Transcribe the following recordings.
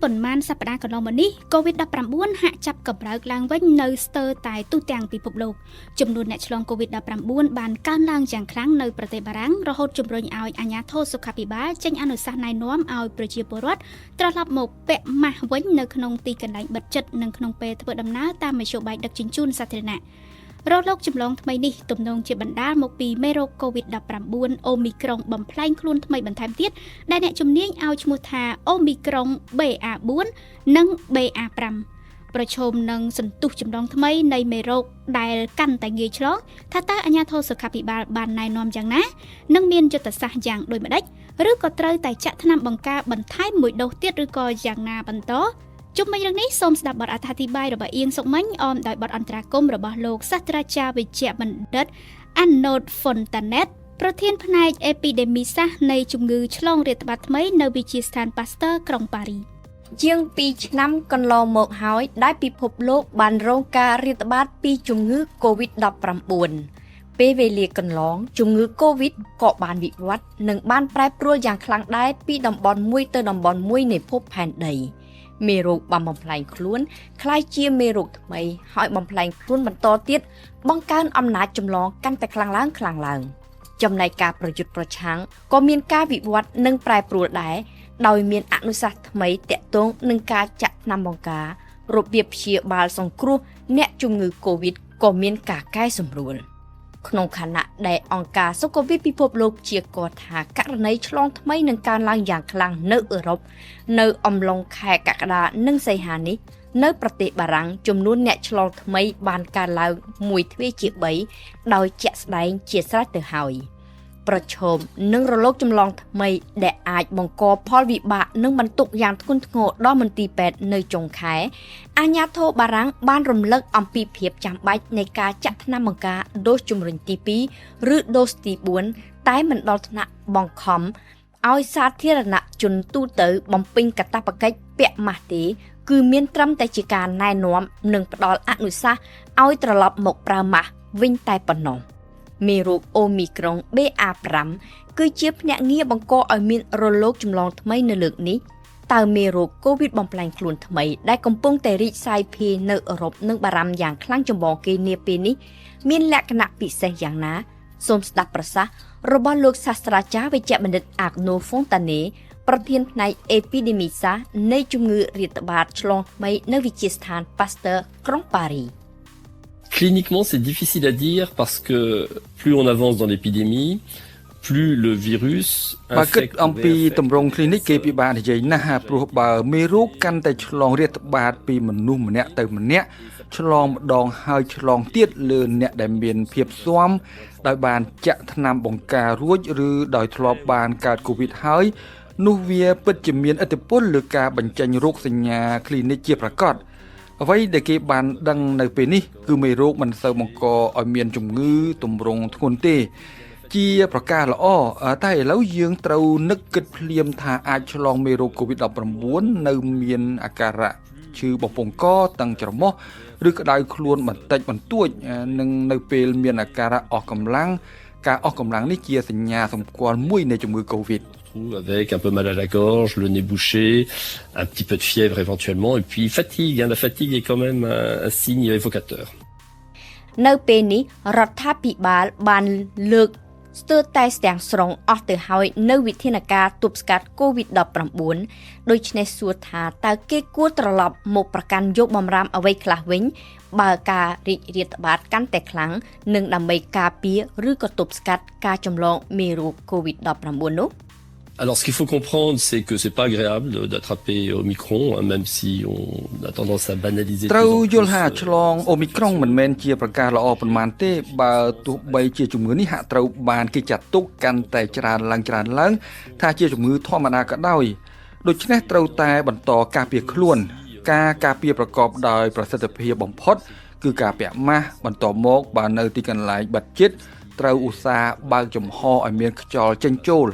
ប៉ុន្មានសប្តាហ៍កន្លងមកនេះ COVID-19 ហាក់ចាប់កម្រើកឡើងវិញនៅស្ទើរតែទូទាំងពិភពលោកចំនួនអ្នកឆ្លង COVID-19 បានកើនឡើងយ៉ាងខ្លាំងនៅប្រទេសបារាំងរហូតជំរុញឲ្យអាជ្ញាធរសុខាភិបាលចេញអនុសាសន៍ណែនាំឲ្យប្រជាពលរដ្ឋត្រឡប់មកពាក់ម៉ាស់វិញនៅក្នុងទីកន្លែងបិទជិតនិងក្នុងពេលធ្វើដំណើរតាមមធ្យោបាយដឹកជញ្ជូនសាធារណៈរលកចម្លងថ្មីនេះទំនងជាបណ្ដាលមកពីមេរោគ COVID-19 អូមីក្រុងបំផ្លែងខ្លួនថ្មីបន្ថែមទៀតដែលអ្នកជំនាញឲ្យឈ្មោះថាអូមីក្រុង BA4 និង BA5 ប្រឈមនឹងសន្ទុះចម្លងថ្មីនៃមេរោគដែលកាន់តែងាយឆ្លងថាតើអាជ្ញាធរសុខាភិបាលបានណែនាំយ៉ាងណានិងមានយុទ្ធសាស្ត្រយ៉ាងដូចម្តេចឬក៏ត្រូវតែចាក់ថ្នាំបង្ការបន្ថែមមួយដូសទៀតឬក៏យ៉ាងណាបន្តជុំវិញរឿងនេះសូមស្ដាប់បទអត្ថាធិប្បាយរបស់អៀងសុកមិញអមដោយបទអន្តរាគមន៍របស់លោកសាស្ត្រាចារ្យវិជ្ជបណ្ឌិត Arnaud Fontanet ប្រធានផ្នែកអេពីដេមីសាស្ត្រនៃជំងឺឆ្លងរាតត្បាតថ្មីនៅវិទ្យាស្ថាន Pasteur ក្រុងប៉ារីជាង2ឆ្នាំកន្លងមកហើយដែលពិភពលោកបានរងការរាតត្បាតពីជំងឺ COVID-19 ពេលវេលាកន្លងជំងឺ COVID ក៏បានវិវត្តនិងបានប្រែប្រួលយ៉ាងខ្លាំងដែរពីតំបន់មួយទៅតំបន់មួយនៃភពផែនដីមេរោគបានបំផ្លាញខ្លួនคล้ายជាមេរោគថ្មីហើយបំផ្លាញខ្លួនបន្តទៀតបង្កើនអំណាចចម្លងកាន់តែខ្លាំងឡើងចំណែកការប្រយុទ្ធប្រឆាំងក៏មានការវិវត្តនិងប្រែប្រួលដែរដោយមានអនុសាសន៍ថ្មីទាក់ទងនឹងការចាក់ថ្នាំបង្ការរបៀបព្យាបាលសង្គ្រោះអ្នកជំងឺ COVID ក៏មានការកែសម្រួលក្នុងខណៈដែលអង្គការសុខភាពពិភពលោកជាគាល់ថាករណីឆ្លងថ្មីនឹងកើនឡើងយ៉ាងខ្លាំងនៅអឺរ៉ុបនៅអំឡុងខែកក្កដានិងសីហានេះនៅប្រទេសបារាំងចំនួនអ្នកឆ្លងថ្មីបានកើនឡើង1ទ្វេជា3ដោយជាក់ស្ដែងជាស្រេចទៅហើយប្រឈមនឹងរលកចម្លងថ្មីដែលអាចបង្កផលវិបាកនិងបន្ទុកយ៉ាងធ្ងន់ធ្ងរដល់មន្ទីរពេទ្យនៅចុងខែអាជ្ញាធរបារាំងបានរំលឹកអំពីភាពចាំបាច់នៃការចាក់ថ្នាំបង្ការដូសជំរុញទី2ឬដូសទី4តែមិនដល់ថ្នាក់បង្ខំឲ្យសាធារណជនទូទៅបំពេញកាតព្វកិច្ចពាក់ម៉ាស់ទេគឺមានត្រឹមតែជាការណែនាំនិងផ្ដល់អនុសាសន៍ឲ្យត្រឡប់មកប្រើម៉ាស់វិញតែប៉ុណ្ណោះមេរោគអូមីក្រុង BA5 គឺជាភ្នាក់ងារបង្កឲ្យមានរលកចម្លងថ្មីនៅលើកនេះតើមេរោគ COVID បំផ្លាញខ្លួនថ្មីដែលកំពុងតែរីកសាយភាយនៅអឺរ៉ុបនិងបារាំងយ៉ាងខ្លាំងចម្បងគេនាពេលនេះមានលក្ខណៈពិសេសយ៉ាងណាសូមស្ដាប់ប្រសាសន៍របស់លោកសាស្ត្រាចារ្យវិជ្ជបណ្ឌិត Arnaud Fontanet ប្រធានផ្នែកអេពីដេមីសាស្ត្រនៃជំងឺរាតត្បាតឆ្លងថ្មីនៅវិទ្យាស្ថាន Pasteur ក្រុងប៉ារីCliniquement, c'est difficile à dire parce que plus on avance dans l'épidémie, plus le virus infecte. អំពីតម្រង clinic គេពិបាកនិយាយណាស់ព្រោះបើមេរោគកាន់តែឆ្លងរាតត្បាតពីមនុស្សម្នាក់ទៅម្នាក់ឆ្លងម្ដងហើយឆ្លងទៀតលើអ្នកដែលមានភាពស៊ាំដោយបានចាក់ថ្នាំបង្ការរួចឬដោយធ្លាប់បានកើតកូវីដហើយនោះវាពិតជាមានឥទ្ធិពលលើការបញ្ចេញរោគសញ្ញា clinic ជាប្រកបអ្វីដែលគេបានដឹងនៅពេលនេះគឺមេរោគមិនសូវបង្កឲ្យមានជំងឺទម្រង់ធ្ងន់ទេជាប្រការល្អតែឥឡូវយើងត្រូវនឹកគិតភ្លាមថាអាចឆ្លងមេរោគ COVID-19 នៅមានអាការៈឈឺបំពង់កតឹងច្រមុះឬក្តៅខ្លួនបន្តិចបន្តួចនិងនៅពេលមានអាការៈអស់កម្លាំងការអស់កម្លាំងនេះជាសញ្ញាសម្គាល់មួយនៃជំងឺ COVID avec un peu mal à la gorge, le nez bouché, un petit peu de fièvre éventuellement et puis fatigue, la fatigue est quand même un signe évocateur. នៅពេលនេះរដ្ឋាភិបាលបានលើកស្ទើរតែទាំងស្រុងអស់ទៅហើយនៅវិធានការទប់ស្កាត់ COVID-19 ដូច្នេះសួរថាតើគេគួរត្រឡប់មកប្រកាន់យកបម្រាមអ្វីខ្លះវិញបើការរីករាលត្បាតកាន់តែខ្លាំងនិងដើម្បីការពារឬក៏ទប់ស្កាត់ការចម្លងមេរោគ COVID-19 នោះAlors, ce qu'il faut comprendre, c'est que c'est pas agréable d'attraper Omicron, même si on a tendance à banaliser. ត្រូវយល់ថាឆ្លងអូមីក្រុងមិនមែនជាប្រការល្អប៉ុន្មានទេបើទោះបីជាជំងឺនេះហាក់ត្រូវបានគេចាត់ទុកកាន់តែច្រើនឡើងថាជាជំងឺធម្មតាក៏ដោយដូច្នេះត្រូវតែបន្តការពារខ្លួនការការពារប្រកបដោយប្រសិទ្ធភាពបំផុតគឺការពាក់ម៉ាស់បន្តមកបើនៅទីកន្លែងបិទជិតត្រូវឧស្សាហ៍បើកចំហឲ្យមានខ្យល់ចេញចូល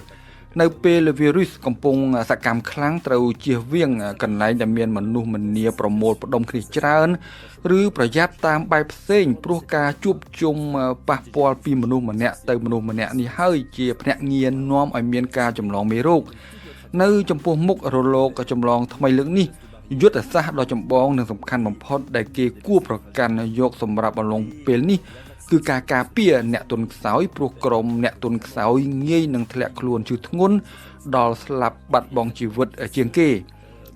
នៅពេលវីរុសកំពុងសកម្មខ្លាំងត្រូវជៀសវាងកន្លែងដែលមានមនុស្សម្នាប្រមូលផ្ដុំគ្នាច្រើនឬប្រយ័ត្នតាមបែបផ្សេងព្រោះការជួបជុំប៉ះពាល់ពីមនុស្សម្នាក់ទៅមនុស្សម្នាក់នេះហើយជាភ្នាក់ងារនាំឲ្យមានការចម្លងមេរោគ នៅចំពោះមុខរលកចម្លងថ្មីលើកនេះយុទ្ធសាស្ត្រដ៏ចម្បងនិងសំខាន់បំផុតដែលគេគួរប្រកាន់យកសម្រាប់អំឡុងពេលនេះគឺការការពារអ្នកទន់ខ្សោយព្រោះក្រុមអ្នកទន់ខ្សោយងាយនឹងធ្លាក់ខ្លួនឈឺធ្ងន់ដល់ស្លាប់បាត់បង់ជីវិតជាងគេ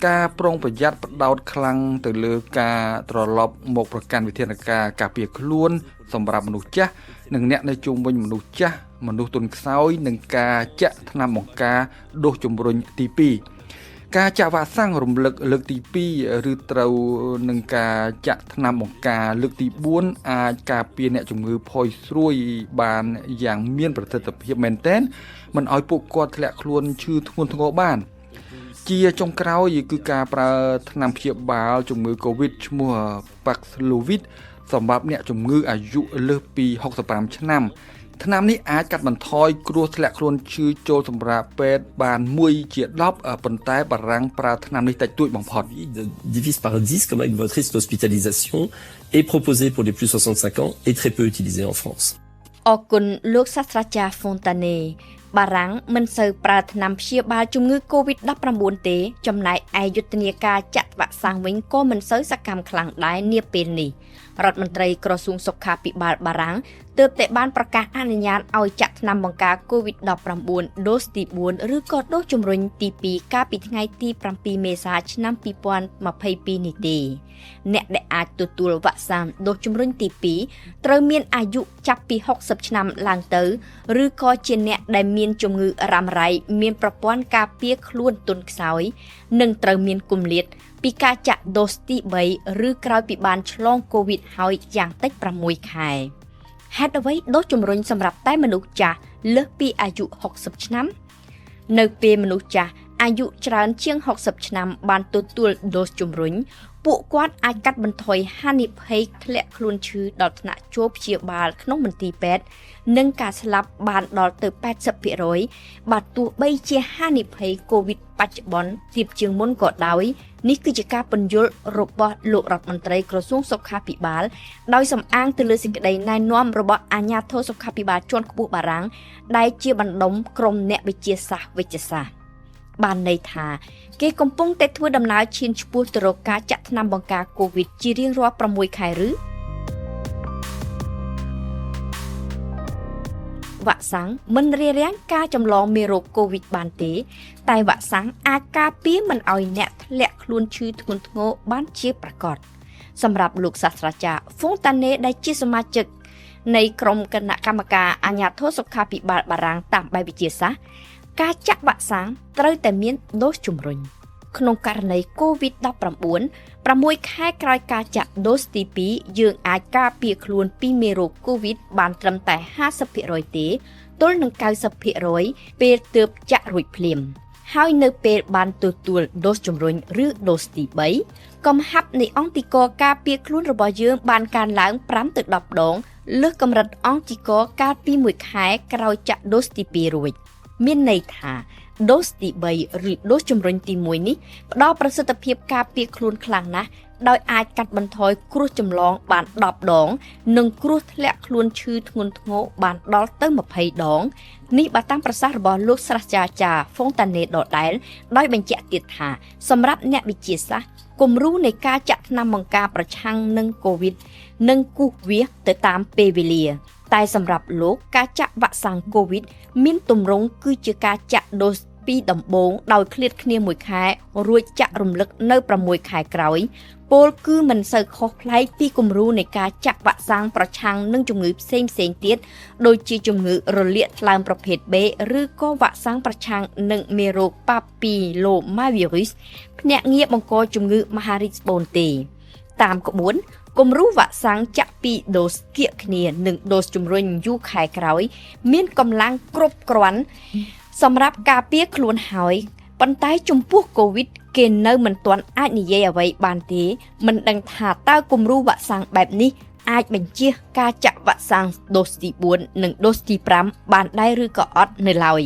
ការប្រុងប្រយ័ត្នផ្ដោតខ្លាំងទៅលើការត្រឡប់មកប្រកាន់វិធានការការពារខ្លួនសម្រាប់មនុស្សចាស់និងអ្នកនៅជុំវិញមនុស្សចាស់មនុស្សទន់ខ្សោយនិងការចាក់ថ្នាំបង្ការដូសជំរុញទី2ការចាក់វ៉ាក់សាំងរំលឹកលើកទី2ឬត្រូវនឹងការចាក់ថ្នាំបង្ការលើកទី4អាចការពារអ្នកជំងឺផុយស្រួយបានយ៉ាងមានប្រសិទ្ធភាពមែនទែនមិនឲ្យពួកគាត់ធ្លាក់ខ្លួនឈឺធ្ងន់ធ្ងរបានជាចុងក្រោយគឺការប្រើថ្នាំព្យាបាលជំងឺ Covid ឈ្មោះ Paxlovid សម្រាប់អ្នកជំងឺអាយុលើសពី65ឆ្នាំថ្នាំនេះអាចកាត់បន្ថយគ្រោះធ្លាក់ខ្លួនឈឺចូលសម្រាប់ពេទ្យបាន1ជា10ប៉ុន្តែបារាំងប្រើថ្នាំនេះតិចតួចបំផុត divise par 10 comme avec votre risque d'hospitalisation est proposé pour les plus 65 ans et très peu utilisé en France. អរគុណលោកសាស្ត្រាចារ្យ Fontane បារាំងមិនសូវប្រើថ្នាំព្យាបាលជំងឺ COVID-19 ទេចំណែកឯយុទ្ធនាការចាក់វ៉ាក់សាំងវិញក៏មិនសូវសកម្មខ្លាំងដែរនាពេលនេះរដ្ឋមន្ត្រីក្រសួងសុខាភិបាលបារាំងទើបតែបានប្រកាសអនុញ្ញាតឲ្យចាក់ថ្នាំបង្ការ COVID-19 ដូសទី4ឬក៏ដូសជំរុញទី2កាលពីថ្ងៃទី7មេសាឆ្នាំ2022នេះទេអ្នកដែលអាចទទួលវ៉ាក់សាំងដូសជំរុញទី2ត្រូវមានអាយុចាប់ពី60ឆ្នាំឡើងទៅឬក៏ជាអ្នកដែលមានជំងឺរ៉ាំរ៉ៃមានប្រព័ន្ធការពារខ្លួនទន់ខ្សោយនិងត្រូវមានគម្លាតពីការចាក់ដូសទី3ឬក្រោយពីបានឆ្លងកូវីដហើយយ៉ាងតិច6ខែហេតុអ្វីដូសជំរុញសម្រាប់តែមនុស្សចាស់លើសពីអាយុ60ឆ្នាំនៅពេលមនុស្សចាស់អាយុច្រើនជាង60ឆ្នាំបានទទួលដូសជំរុញពួកគាត់អាចកាត់បន្ថយហានិភ័យធ្លាក់ខ្លួនឈឺដល់ថ្នាក់ចូលព្យាបាលក្នុងមន្ទីរពេទ្យនិងការស្លាប់បានដល់ទៅ 80% បើទោះបីជាហានិភ័យកូវីដបច្ចុប្បន្នទាបជាងមុនក៏ដោយនេះគឺជាការពន្យល់របស់លោករដ្ឋមន្ត្រីក្រសួងសុខាភិបាលដោយសំអាងទៅលើសេចក្តីណែនាំរបស់អាជ្ញាធរសុខាភិបាលជាន់ខ្ពស់បារាំងដែលជាបណ្ដុំក្រុមអ្នកវិទ្យាសាស្ត្រវេជ្ជសាស្ត្របានន័យថាគេកំពុងតែធ្វើដំណើរឈានឆ្ពោះទៅរកការចាក់ថ្នាំបង្ការកូវីដជារៀងរាល់6ខែឬវ៉ាក់សាំងមិនរារាំងការចម្លងមេរោគកូវីដបានទេតែវ៉ាក់សាំងអាចការពារមិនឲ្យអ្នកធ្លាក់ខ្លួនឈឺធ្ងន់ធ្ងរបានជាប្រកបសម្រាប់លោកសាស្ត្រាចារ្យ Fontane ដែលជាសមាជិកនៃក្រុមគណៈកម្មការអាជ្ញាធរសុខាភិបាលបារាំងតាមបែបវិទ្យាសាស្ត្រការចាក់វ៉ាក់សាំងត្រូវតែមានដូសជំរុញក្នុងករណី COVID-19 6ខែក្រោយការចាក់ដូសទី2យើងអាចការពារខ្លួនពីមេរោគ COVID បានត្រឹមតែ 50% ទេទល់នឹង 90% ពេលទើបចាក់រួចភ្លាមហើយនៅពេលបានទទួលដូសជំរុញឬដូសទី3កំហាប់នៃអង់ទីកការពារខ្លួនរបស់យើងបានកើនឡើង5ទៅ10ដងលើសកម្រិតអង់ទីកកាលពី1ខែក្រោយចាក់ដូសទី2រួចមានន័យថាដូសទី3ឬដូសជំរុញទី1នេះផ្ដល់ប្រសិទ្ធភាពការពារខ្លួនខ្លាំងណាស់ដោយអាចកាត់បន្ថយគ្រោះចម្លងបាន10ដងនិងគ្រោះធ្លាក់ខ្លួនឈឺធ្ងន់ធ្ងរបានដល់ទៅ20ដងនេះបើតាមប្រសាសន៍របស់លោកសាស្ត្រាចារ្យ Fontane ដដែលដោយបញ្ជាក់ទៀតថាសម្រាប់អ្នកវិទ្យាសាស្ត្រគំរូនៃការចាក់ថ្នាំបង្ការប្រឆាំងនឹងកូវីដនិងគូសវាសទៅតាមពេលវេលាតែសម្រាប់លោកការចាក់វ៉ាក់សាំងកូវីដមានទម្រង់គឺជាការចាក់ដូសពីដំបូងដោយឃ្លាតគ្នា1ខែរួចចាក់រំលឹកនៅ6ខែក្រោយពលគឺមិនសូវខុសប្លែកពីគំរូនៃការចាក់វ៉ាក់សាំងប្រឆាំងនឹងជំងឺផ្សេងទៀតដូចជាជំងឺរលាកថ្លើមប្រភេទ B ឬក៏វ៉ាក់សាំងប្រឆាំងនឹងមេរោគ Papillomavirus ភ្នាក់ងារបង្កជំងឺមហារីកស្បូនទេតាមក្បួនគំរូវ៉ាក់សាំងចាក់ពីដូសគៀកគ្នានិងដូសជំរុញយូរខែក្រោយមានកម្លាំងគ្រប់គ្រាន់សម្រាប់ការពារខ្លួនហើយប៉ុន្តែចំពោះកូវីដគេនៅមិនទាន់អាចនិយាយអ្វីបានទេមិនដឹងថាតើគំរូវ៉ាក់សាំងបែបនេះអាចបញ្ជាការចាក់វ៉ាក់សាំងដូសទី4និងដូសទី5បានដែរឬក៏អត់នៅឡើយ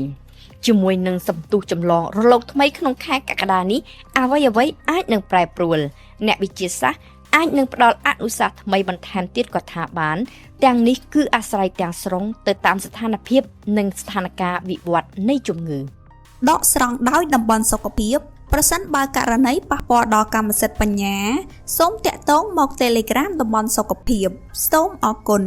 ជាមួយនឹងសន្ទុះចម្លងរលកថ្មីក្នុងខែកក្កដានេះអ្វីអាចនឹងប្រែប្រួលអ្នកវិទ្យាសាស្ត្រអាចនឹងផ្ដល់អនុសាសន៍ថ្មីបន្ថែមទៀតក៏ថាបានទាំងនេះគឺអាស្រ័យទាំងស្រុងទៅតាមស្ថានភាពនិងស្ថានភាពវិវត្តនៃជំងឺ ដកស្រង់ដោយតំបន់សុខភាពប្រសិនបើករណីប៉ះពាល់ដល់កម្មសិទ្ធិបញ្ញាសូមតាក់ទងមក Telegram តំបន់សុខភាពសូមអរគុណ